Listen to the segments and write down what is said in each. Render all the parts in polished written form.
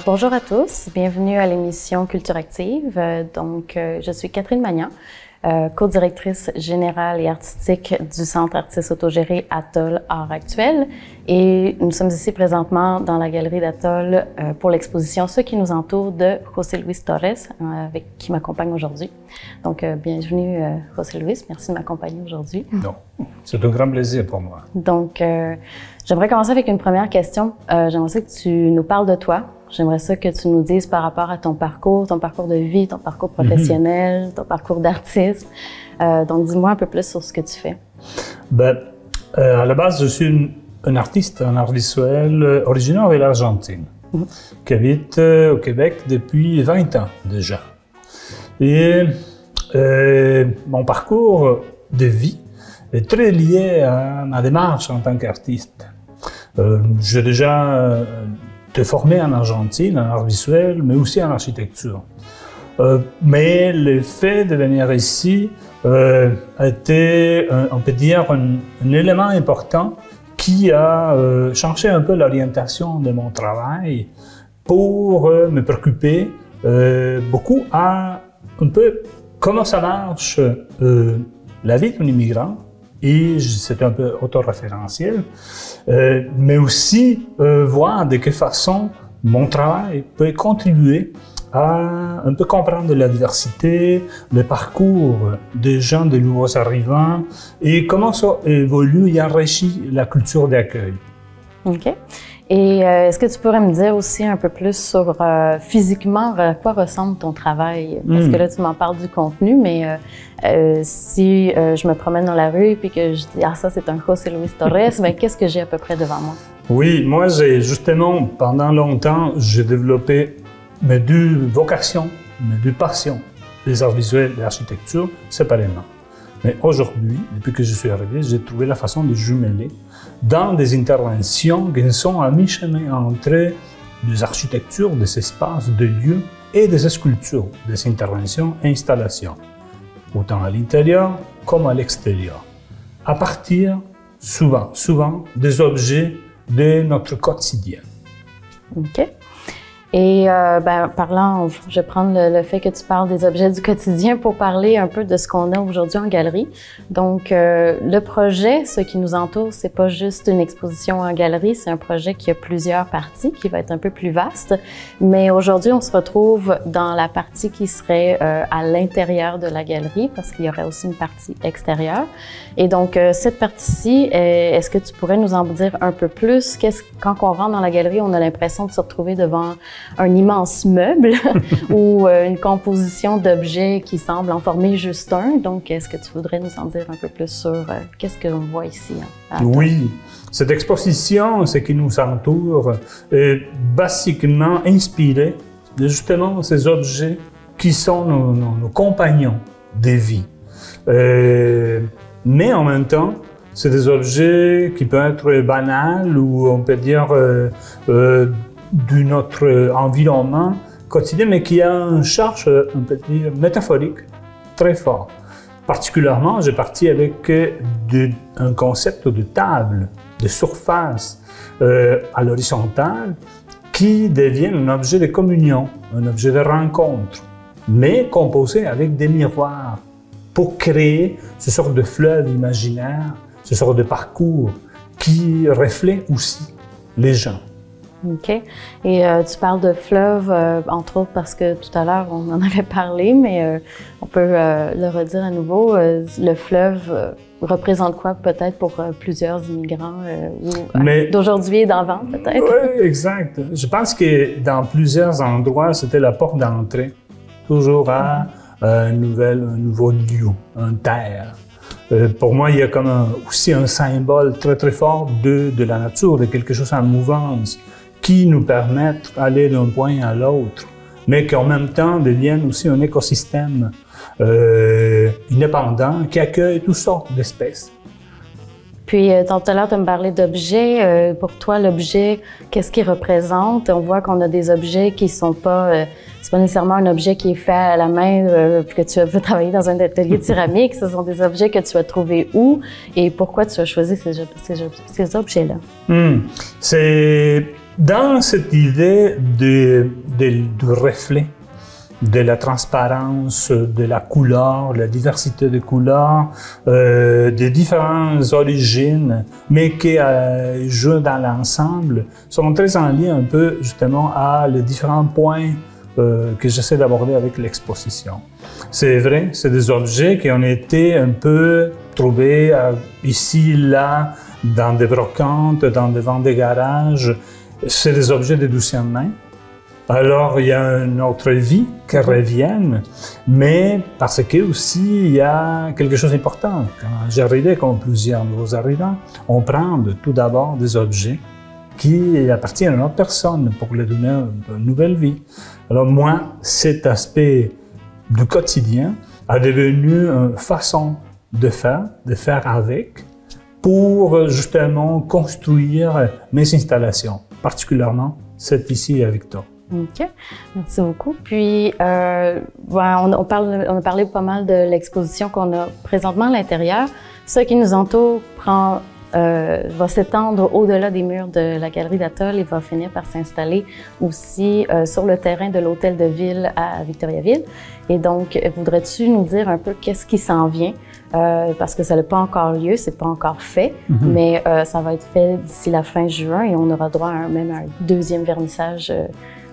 Bonjour à tous, bienvenue à l'émission Culture Active. Je suis Catherine Magnan, co-directrice générale et artistique du Centre artistes autogéré Atoll Art Actuel. Et nous sommes ici présentement dans la galerie d'Atoll pour l'exposition Ce qui nous entoure de José Luis Torres, qui m'accompagne aujourd'hui. Donc, bienvenue José Luis, merci de m'accompagner aujourd'hui. Non, c'est un grand plaisir pour moi. Donc, j'aimerais commencer avec une première question. J'aimerais ça que tu nous parles de toi. J'aimerais ça que tu nous dises par rapport à ton parcours de vie, ton parcours professionnel, ton parcours d'artiste. Donc, dis-moi un peu plus sur ce que tu fais. À la base, je suis un artiste, un art visuel originaire de l'Argentine, qui habite au Québec depuis 20 ans déjà. Et mon parcours de vie est très lié à ma démarche en tant qu'artiste. J'ai déjà été formé en Argentine, en art visuel, mais aussi en architecture. Mais le fait de venir ici a été, on peut dire, un élément important qui a changé un peu l'orientation de mon travail pour me préoccuper beaucoup à un peu comment ça marche la vie d'un immigrant. Et c'est un peu autoréférentiel, mais aussi voir de quelle façon mon travail peut contribuer à un peu comprendre la diversité, le parcours des gens, des nouveaux arrivants, et comment ça évolue et enrichit la culture d'accueil. OK. Et est-ce que tu pourrais me dire aussi un peu plus sur physiquement à quoi ressemble ton travail? Parce que là, tu m'en parles du contenu, mais si je me promène dans la rue et que je dis « Ah, ça, c'est un José Luis Torres », bien, qu'est-ce que j'ai à peu près devant moi? Oui, moi, justement, pendant longtemps, j'ai développé mes deux vocations, mes deux passions, les arts visuels et l'architecture, séparément. Mais aujourd'hui, depuis que je suis arrivé, j'ai trouvé la façon de jumeler dans des interventions qui sont à mi-chemin entre des architectures, des espaces, des lieux et des sculptures, des interventions et installations, autant à l'intérieur comme à l'extérieur, à partir souvent des objets de notre quotidien. OK. Et parlant, je vais prendre le fait que tu parles des objets du quotidien pour parler un peu de ce qu'on a aujourd'hui en galerie. Donc, le projet, ce qui nous entoure, c'est pas juste une exposition en galerie, c'est un projet qui a plusieurs parties, qui va être un peu plus vaste. Mais aujourd'hui, on se retrouve dans la partie qui serait à l'intérieur de la galerie, parce qu'il y aurait aussi une partie extérieure. Et donc, cette partie-ci, est-ce que tu pourrais nous en dire un peu plus? Quand on rentre dans la galerie, on a l'impression de se retrouver devant un immense meuble ou une composition d'objets qui semble en former juste un. Donc, est-ce que tu voudrais nous en dire un peu plus sur qu'est-ce qu'on voit ici? Oui, cette exposition, ce qui nous entoure, est basiquement inspirée de justement ces objets qui sont nos compagnons de vie. Mais en même temps, c'est des objets qui peuvent être banals ou on peut dire de notre environnement quotidien, mais qui a une charge, on peut dire, métaphorique très fort. Particulièrement, j'ai parti avec un concept de table, de surface à l'horizontale, qui devient un objet de communion, un objet de rencontre, mais composé avec des miroirs pour créer ce sort de fleuve imaginaire, ce sort de parcours qui reflète aussi les gens. OK. Et tu parles de fleuve, entre autres, parce que tout à l'heure, on en avait parlé, mais on peut le redire à nouveau. Le fleuve représente quoi, peut-être, pour plusieurs immigrants d'aujourd'hui et d'avant, peut-être? Oui, exact. Je pense que dans plusieurs endroits, c'était la porte d'entrée, toujours à un nouveau lieu, une terre. Pour moi, il y a comme aussi un symbole très, très fort de la nature, de quelque chose en mouvance, qui nous permettent d'aller d'un point à l'autre, mais qui en même temps deviennent aussi un écosystème indépendant qui accueille toutes sortes d'espèces. Puis, tout à l'heure, tu me parlais d'objets. Pour toi, l'objet, qu'est-ce qu'il représente? On voit qu'on a des objets qui sont pas... c'est pas nécessairement un objet qui est fait à la main, que tu veux travailler dans un atelier de céramique. Ce sont des objets que tu as trouvés où? Et pourquoi tu as choisi ces objets-là? dans cette idée du reflet, de la transparence, de la couleur, la diversité de couleurs, des différentes origines, mais qui jouent dans l'ensemble, sont très en lien un peu justement à les différents points que j'essaie d'aborder avec l'exposition. C'est vrai, c'est des objets qui ont été un peu trouvés ici, là, dans des brocantes, devant des garages. C'est des objets de 12e main. Alors, il y a une autre vie qui revient, mais parce que aussi, il y a quelque chose d'important. Quand j'arrivais, comme plusieurs nouveaux arrivants, on prend tout d'abord des objets qui appartiennent à une autre personne pour leur donner une nouvelle vie. Alors moi, cet aspect du quotidien a devenu une façon de faire avec, pour justement construire mes installations, particulièrement cette ici à Victor. OK, merci beaucoup. Puis, on a parlé pas mal de l'exposition qu'on a présentement à l'intérieur. Ce qui nous entoure va s'étendre au-delà des murs de la galerie d'Atoll et va finir par s'installer aussi sur le terrain de l'hôtel de ville à Victoriaville. Et donc, voudrais-tu nous dire un peu qu'est-ce qui s'en vient? Parce que ça n'a pas encore lieu, c'est pas encore fait, mais ça va être fait d'ici la fin juin et on aura droit à même un deuxième vernissage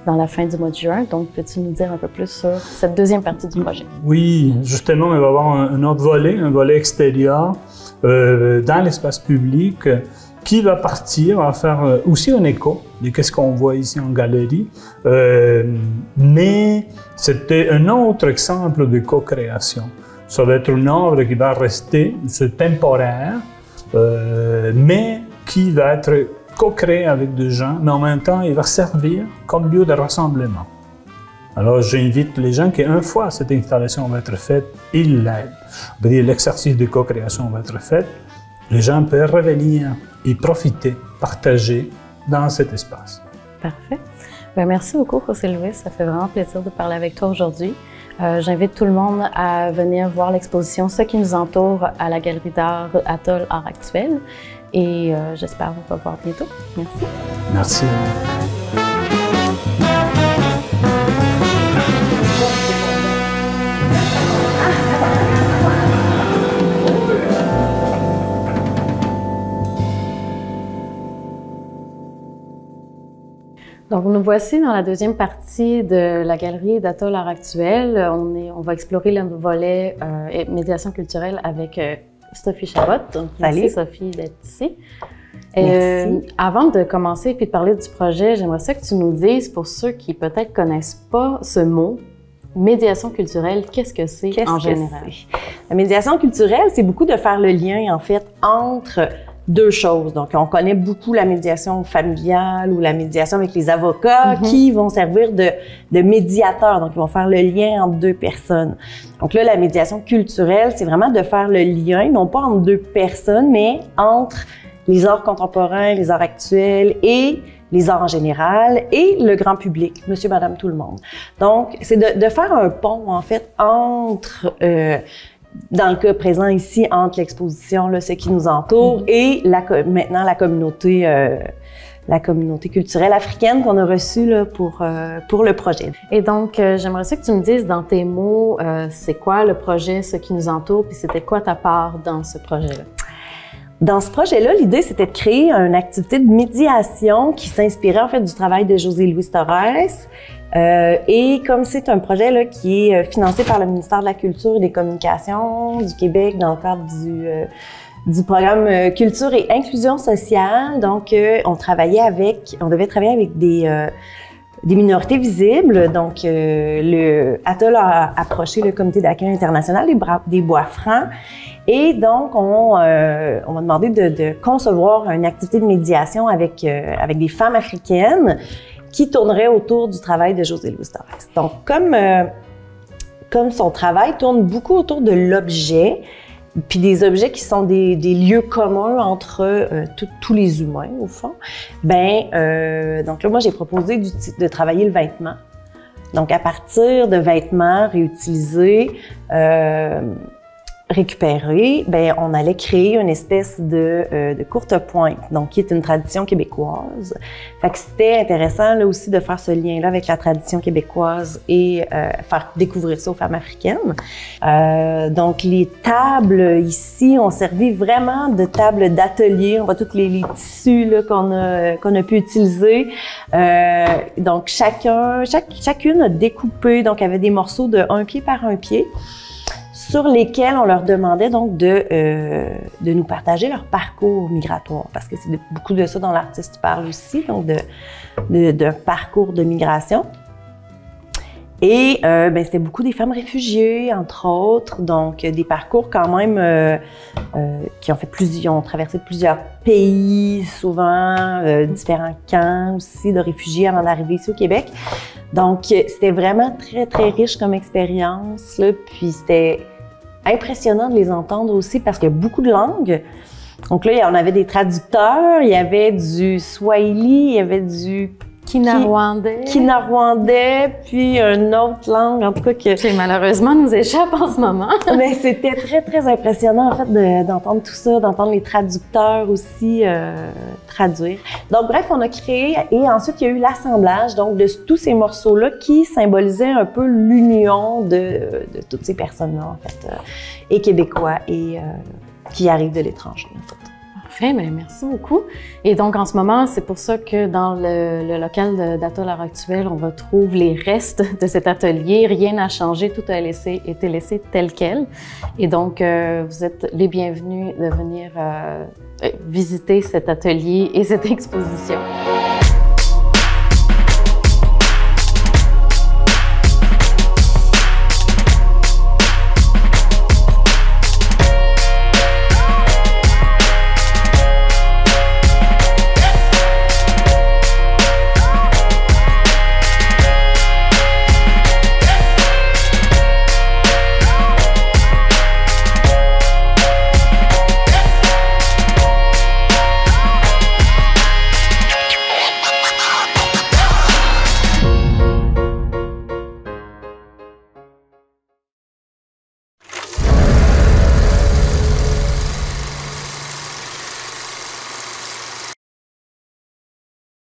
dans la fin du mois de juin. Donc, peux-tu nous dire un peu plus sur cette deuxième partie du projet? Oui, justement, il va y avoir un autre volet, un volet extérieur dans l'espace public qui va partir, va faire aussi un écho de ce qu'on voit ici en galerie. Mais c'était un autre exemple de co-création. Ça va être une œuvre qui va rester temporaire, mais qui va être co-créée avec des gens, mais en même temps, il va servir comme lieu de rassemblement. Alors, j'invite les gens qu'une fois cette installation va être faite, ils l'aident. L'exercice de co-création va être fait, les gens peuvent revenir et profiter, partager dans cet espace. Parfait. Bien, merci beaucoup, José Luis. Ça fait vraiment plaisir de parler avec toi aujourd'hui. J'invite tout le monde à venir voir l'exposition Ce qui nous entoure à la Galerie d'art Atoll Art Actuel. Et j'espère vous revoir bientôt. Merci. Merci. Donc, nous voici dans la deuxième partie de la galerie d'Atoll Art Actuel. On va explorer le volet médiation culturelle avec Sophie Chabot. Donc, merci Sophie d'être ici. Avant de commencer et de parler du projet, j'aimerais ça que tu nous dises, pour ceux qui peut-être connaissent pas ce mot, médiation culturelle, qu'est-ce que c'est en général? La médiation culturelle, c'est beaucoup de faire le lien, en fait, entre deux choses. Donc, on connaît beaucoup la médiation familiale ou la médiation avec les avocats qui vont servir de médiateurs. Donc, ils vont faire le lien entre deux personnes. Donc là, la médiation culturelle, c'est vraiment de faire le lien, non pas entre deux personnes, mais entre les arts contemporains, les arts actuels et les arts en général et le grand public, monsieur, madame, tout le monde. Donc, c'est de faire un pont, en fait, entre dans le cas présent ici, entre l'exposition, là, ce qui nous entoure, et maintenant la communauté culturelle africaine qu'on a reçue là, pour le projet. Et donc, j'aimerais ça que tu me dises dans tes mots, c'est quoi le projet, ce qui nous entoure, puis c'était quoi ta part dans ce projet-là? Dans ce projet-là, l'idée, c'était de créer une activité de médiation qui s'inspirait en fait du travail de José-Louis Torres. Et comme c'est un projet là, qui est financé par le ministère de la Culture et des Communications du Québec dans le cadre du programme Culture et Inclusion sociale, donc on devait travailler avec des minorités visibles. Donc, le Atoll a approché le Comité d'accueil international des Bois-Francs. Et donc, on m'a demandé de concevoir une activité de médiation avec des femmes africaines qui tournerait autour du travail de José-Louis Torres. Donc, comme son travail tourne beaucoup autour de l'objet, puis des objets qui sont des lieux communs entre tous les humains, au fond, donc là, moi, j'ai proposé de travailler le vêtement. Donc, à partir de vêtements réutilisés, récupérés, ben on allait créer une espèce de courte pointe, donc qui est une tradition québécoise. Fait que c'était intéressant là aussi de faire ce lien-là avec la tradition québécoise et faire découvrir ça aux femmes africaines. Donc les tables ici ont servi vraiment de tables d'atelier. On voit tous les tissus là qu'on a pu utiliser. Donc chacune a découpé, donc avait des morceaux de 1 pied par 1 pied, sur lesquels on leur demandait donc de nous partager leur parcours migratoire, parce que c'est beaucoup de ça dont l'artiste parle aussi, donc d'un parcours de migration. Et ben, c'était beaucoup des femmes réfugiées, entre autres, donc des parcours quand même qui ont traversé plusieurs pays, souvent différents camps aussi de réfugiés avant d'arriver ici au Québec. Donc c'était vraiment très, très riche comme expérience, là, puis c'était impressionnant de les entendre aussi parce qu'il y a beaucoup de langues. Donc là, on avait des traducteurs, il y avait du Swahili, il y avait du Kinyarwandais, puis une autre langue, en tout cas qui malheureusement nous échappe en ce moment. Mais c'était très, très impressionnant, en fait, d'entendre tout ça, d'entendre les traducteurs aussi traduire. Donc, bref, on a créé, et ensuite, il y a eu l'assemblage, donc, de tous ces morceaux-là qui symbolisaient un peu l'union de toutes ces personnes-là, en fait, et québécois, et qui arrivent de l'étranger, en fait. Parfait, bien, merci beaucoup. Et donc, en ce moment, c'est pour ça que dans le local d'Atoll à l'heure actuelle, on retrouve les restes de cet atelier. Rien n'a changé, tout a été laissé tel quel. Et donc, vous êtes les bienvenus de venir visiter cet atelier et cette exposition.